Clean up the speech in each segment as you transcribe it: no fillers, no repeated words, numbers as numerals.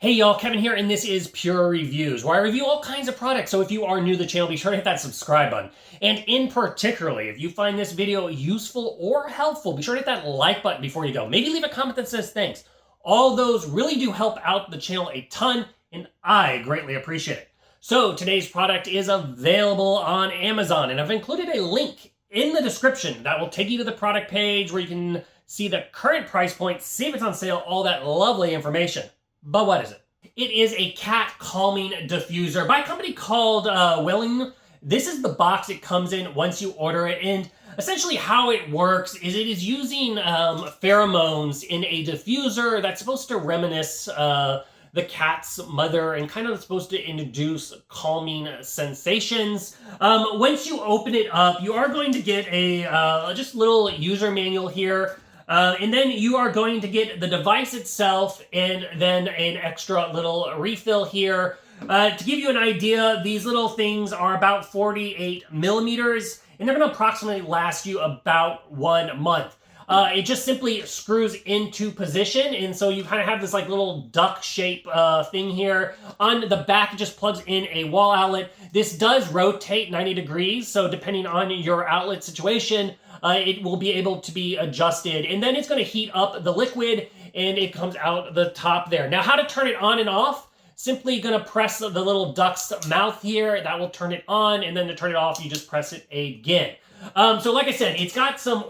Hey y'all, Kevin here, and this is Pure Reviews, where I review all kinds of products. So if you are new to the channel, be sure to hit that subscribe button. And in particularly, if you find this video useful or helpful, be sure to hit that like button before you go. Maybe leave a comment that says thanks. All those really do help out the channel a ton, and I greatly appreciate it. So today's product is available on Amazon, and I've included a link in the description that will take you to the product page where you can see the current price point, see if it's on sale, all that lovely information. But what is it? It is a cat calming diffuser by a company called WEALLIN. This is the box it comes in once you order it, and essentially how it works is it is using pheromones in a diffuser that's supposed to reminisce the cat's mother and kind of supposed to introduce calming sensations. Once you open it up, you are going to get a just little user manual here. And then you are going to get the device itself and then an extra little refill here. To give you an idea, these little things are about 48 millimeters, and they're going to approximately last you about 1 month. It just simply screws into position, and so you kind of have this like little duck shape thing here. On the back, it just plugs in a wall outlet. This does rotate 90 degrees, so depending on your outlet situation, it will be able to be adjusted. And then it's going to heat up the liquid, and it comes out the top there. Now, how to turn it on and off? Simply going to press the little duck's mouth here. That will turn it on, and then to turn it off, you just press it again. So like I said, it's got some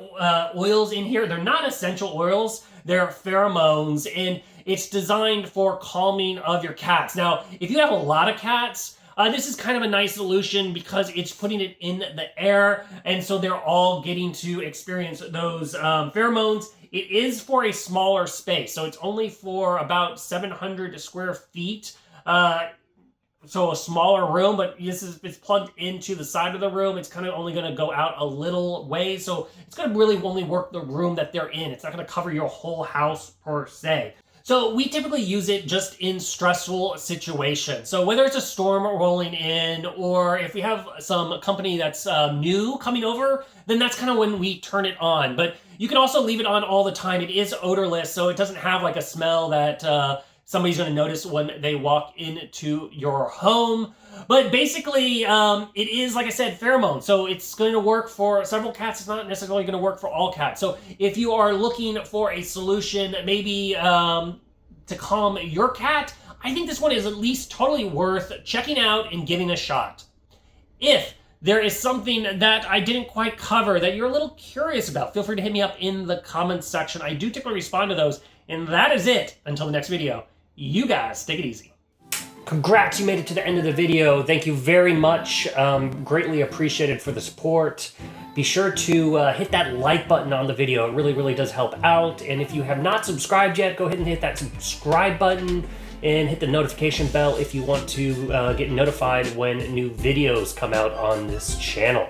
oils in here. They're not essential oils. They're pheromones, and it's designed for calming of your cats. Now, if you have a lot of cats, this is kind of a nice solution because it's putting it in the air, and so they're all getting to experience those pheromones. It is for a smaller space, so it's only for about 700 square feet. So a smaller room, but it's plugged into the side of the room. It's kind of only going to go out a little way, so it's going to really only work the room that they're in. It's not going to cover your whole house per se. So we typically use it just in stressful situations. So whether it's a storm rolling in, or if we have some company that's new coming over, then that's kind of when we turn it on. But you can also leave it on all the time. It is odorless, so it doesn't have like a smell that somebody's going to notice when they walk into your home. But basically, it is, like I said, pheromone. So it's going to work for several cats. It's not necessarily going to work for all cats. So if you are looking for a solution, maybe to calm your cat, I think this one is at least totally worth checking out and giving a shot. If there is something that I didn't quite cover that you're a little curious about, feel free to hit me up in the comments section. I do typically respond to those. And that is it. Until the next video, you guys take it easy. Congrats, you made it to the end of the video. Thank you very much. Greatly appreciated for the support. Be sure to hit that like button on the video. It really, really does help out. And if you have not subscribed yet, go ahead and hit that subscribe button and hit the notification bell if you want to get notified when new videos come out on this channel.